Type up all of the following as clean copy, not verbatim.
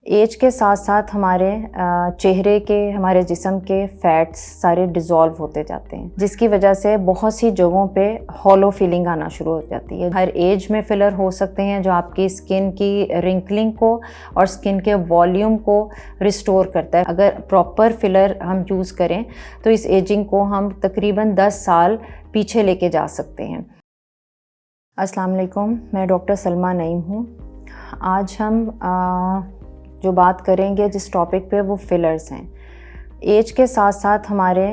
As के साथ साथ हमारे चेहरे के, हमारे जिस्म के फैट्स सारे डिज़ोल्व होते जाते हैं, जिसकी वजह से बहुत सी जगहों पे हॉलो फीलिंग आना शुरू हो जाती है। हर एज में फिलर हो सकते हैं जो आपकी स्किन की रिंकलिंग को और स्किन के वॉल्यूम को रिस्टोर करता है। अगर प्रॉपर फिलर हम यूज़ करें तो इस एजिंग को हम तकरीबन 10 साल पीछे लेके जा सकते हैं। अस्सलाम वालेकुम, मैं डॉक्टर सलमा नईम हूँ। आज हम जो बात करेंगे जिस टॉपिक पे वो फिलर्स हैं। एज के साथ साथ हमारे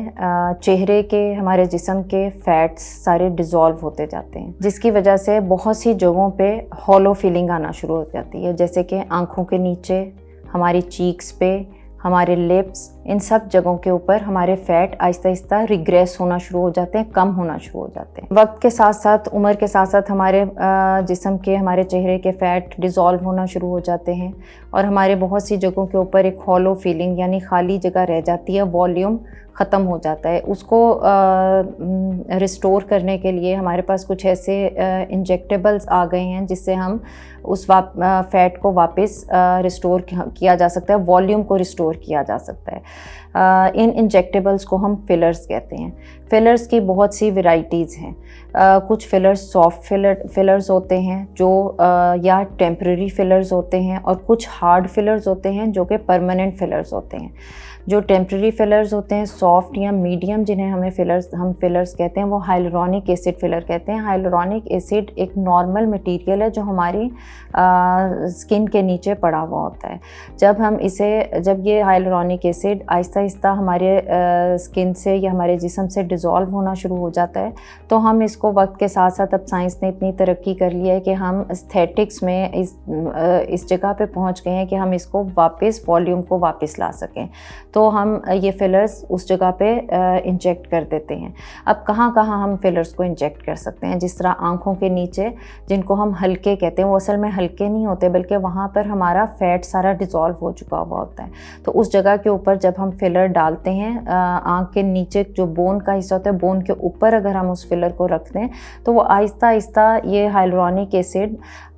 चेहरे के, हमारे जिस्म के फैट्स सारे डिज़ोल्व होते जाते हैं, जिसकी वजह से बहुत सी जगहों पे हॉलो फीलिंग आना शुरू हो जाती है, जैसे कि आँखों के नीचे, हमारी चीक्स पे, हमारे लिप्स, इन सब जगहों के ऊपर हमारे फैट आहिस्ता आहिस्ता रिग्रेस होना शुरू हो जाते हैं, कम होना शुरू हो जाते हैं। वक्त के साथ साथ, उम्र के साथ साथ हमारे जिस्म के, हमारे चेहरे के फैट डिज़ोल्व होना शुरू हो जाते हैं और हमारे बहुत सी जगहों के ऊपर एक हॉलो फीलिंग यानी खाली जगह रह जाती है, वॉल्यूम ख़त्म हो जाता है। उसको रिस्टोर करने के लिए हमारे पास कुछ ऐसे इंजेक्टेबल्स आ गए हैं जिससे हम उस फैट को वापस रिस्टोर किया जा सकता है, वॉल्यूम को रिस्टोर किया जा सकता है। इन इंजेक्टेबल्स को हम फिलर्स कहते हैं। फिलर्स की बहुत सी वैरायटीज़ हैं। कुछ फिलर्स सॉफ्ट फिलर्स होते हैं जो या टेम्परेरी फिलर्स होते हैं, और कुछ हार्ड फिलर्स होते हैं जो कि परमानेंट फिलर्स होते हैं। जो टेम्परेरी फिलर्स होते हैं, सॉफ्ट या मीडियम, जिन्हें हम फिलर्स कहते हैं, वो हाइलुरोनिक एसिड फिलर कहते हैं। हाइलुरोनिक एसिड एक नॉर्मल मटेरियल है जो हमारी स्किन के नीचे पड़ा हुआ होता है। जब ये हाइलुरोनिक एसिड आहिस्ता आहिस्ता हमारे स्किन से या हमारे जिस्म से डिज़ोल्व होना शुरू हो जाता है, तो हम इसको वक्त के साथ साथ, अब साइंस ने इतनी तरक्की कर ली है कि हम एस्थेटिक्स में इस जगह पे पहुंच गए हैं कि हम इसको वापस, वॉल्यूम को वापस ला सकें। तो हम ये फिलर्स उस जगह पे इंजेक्ट कर देते हैं। अब कहाँ कहाँ हम फिलर्स को इंजेक्ट कर सकते हैं? जिस तरह आँखों के नीचे, जिनको हम हल्के कहते हैं, वो असल में हल्के नहीं होते, बल्कि वहाँ पर हमारा फैट सारा डिज़ोल्व हो चुका हुआ होता है। तो उस जगह के ऊपर जब हम फिलर डालते हैं, आँख के नीचे जो बोन का हिस्सा होता है, बोन के ऊपर अगर हम उस फिलर को रख दें तो वो आहिस्ता आहिस्ता ये हाइलुरोनिक एसिड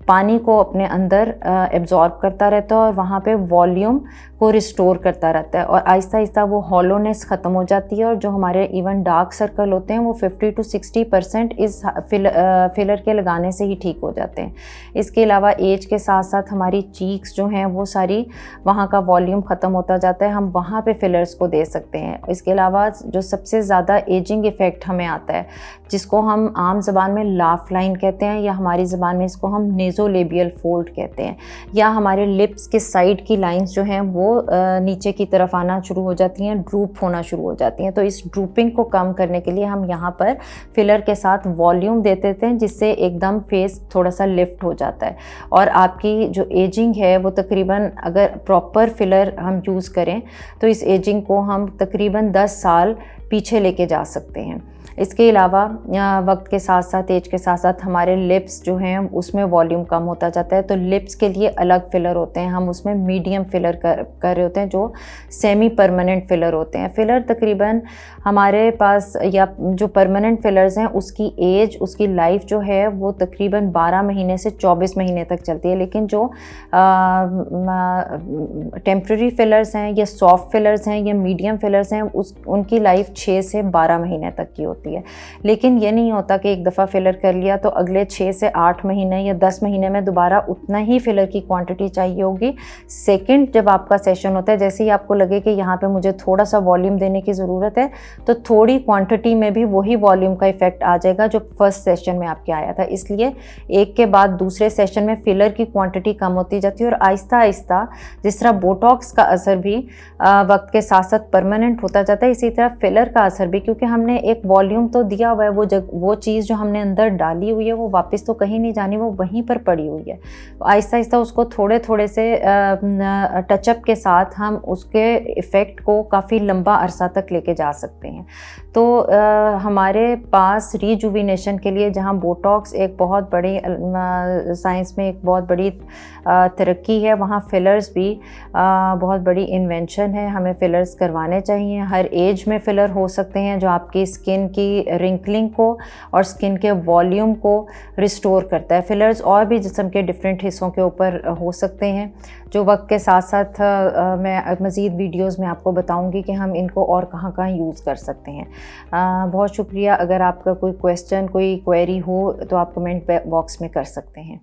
पानी को अपने अंदर एब्जॉर्ब करता रहता है और वहाँ पे वॉल्यूम को रिस्टोर करता रहता है, और आहिस्ता आहिस्ता वो हॉलोनेस ख़त्म हो जाती है, और जो हमारे इवन डार्क सर्कल होते हैं वो 50 to 60% इस फिलर के लगाने से ही ठीक हो जाते हैं। इसके अलावा एज के साथ साथ हमारी चीक्स जो हैं वो सारी, वहाँ का वॉल्यूम ख़त्म होता जाता है, हम वहाँ पे फिलर्स को दे सकते हैं। इसके अलावा जो सबसे ज़्यादा एजिंग इफ़ेक्ट हमें आता है, जिसको हम आम ज़बान में लाफ लाइन कहते हैं, या हमारी ज़बान में इसको हम नेज़ोलेबियल फोल्ड कहते हैं, या हमारे लिप्स के साइड की लाइंस जो हैं वो नीचे की तरफ आना शुरू हो जाती हैं, ड्रूप होना शुरू हो जाती हैं। तो इस ड्रूपिंग को कम करने के लिए हम यहाँ पर फिलर के साथ वॉल्यूम दे देते हैं, जिससे एकदम फेस थोड़ा सा लिफ्ट हो जाता है, और आपकी जो एजिंग है वो तकरीबन, अगर प्रॉपर फिलर हम यूज़ करें तो इस एजिंग को हम तकरीबन 10 साल पीछे लेके जा सकते हैं। इसके अलावा वक्त के साथ साथ, एज के साथ साथ हमारे लिप्स जो हैं उसमें वॉल्यूम कम होता जाता है, तो लिप्स के लिए अलग फिलर होते हैं। हम उसमें मीडियम फिलर कर रहे होते हैं, जो सेमी परमानेंट फिलर होते हैं। फिलर तकरीबन हमारे पास, या जो परमानेंट फिलर्स हैं, उसकी एज, उसकी लाइफ जो है वो तकरीबन 12 महीने से 24 महीने तक चलती है। लेकिन जो टेम्परेरी फिलर्स हैं, या सॉफ्ट फिलर्स हैं, या मीडियम फिलर्स हैं, उनकी लाइफ 6 से 12 महीने तक की होती है। लेकिन ये नहीं होता कि एक दफ़ा फिलर कर लिया तो अगले 6 से 8 महीने या 10 महीने में दोबारा उतना ही फिलर की क्वांटिटी चाहिए होगी। सेकंड जब आपका सेशन होता है, जैसे ही आपको लगे कि यहाँ पे मुझे थोड़ा सा वॉल्यूम देने की ज़रूरत है, तो थोड़ी क्वांटिटी में भी वही वॉल्यूम का इफेक्ट आ जाएगा जो फर्स्ट सेशन में आपके आया था। इसलिए एक के बाद दूसरे सेशन में फिलर की क्वांटिटी कम होती जाती है, और आहिस्ता आहिस्ता, जिस तरह बोटॉक्स का असर भी वक्त के साथ साथ परमानेंट होता जाता है, इसी तरह फिलर का असर भी, क्योंकि हमने एक वॉल्यूम तो दिया हुआ है, वो चीज़ जो हमने अंदर डाली हुई है वो वापस तो कहीं नहीं जानी, वो वहीं पर पड़ी हुई है। आहिस्ता आहिस्ता उसको थोड़े थोड़े से टचअप के साथ हम उसके इफ़ेक्ट को काफ़ी लंबा अरसा तक लेके जा सकते हैं। तो हमारे पास रीजुविनेशन के लिए, जहाँ बोटॉक्स एक बहुत बड़ी साइंस में एक बहुत बड़ी तरक्की है, वहाँ फिलर्स भी बहुत बड़ी इन्वेंशन है। हमें फिलर्स करवाने चाहिए। हर एज में फिलर हो सकते हैं जो आपकी स्किन की की रिंकलिंग को और स्किन के वॉल्यूम को रिस्टोर करता है। फिलर्स और भी जिस्म के डिफरेंट हिस्सों के ऊपर हो सकते हैं, जो वक्त के साथ साथ मैं मज़ीद वीडियोस में आपको बताऊंगी कि हम इनको और कहाँ कहाँ यूज़ कर सकते हैं। बहुत शुक्रिया। अगर आपका कोई क्वेश्चन, कोई क्वेरी हो तो आप कमेंट बॉक्स में कर सकते हैं।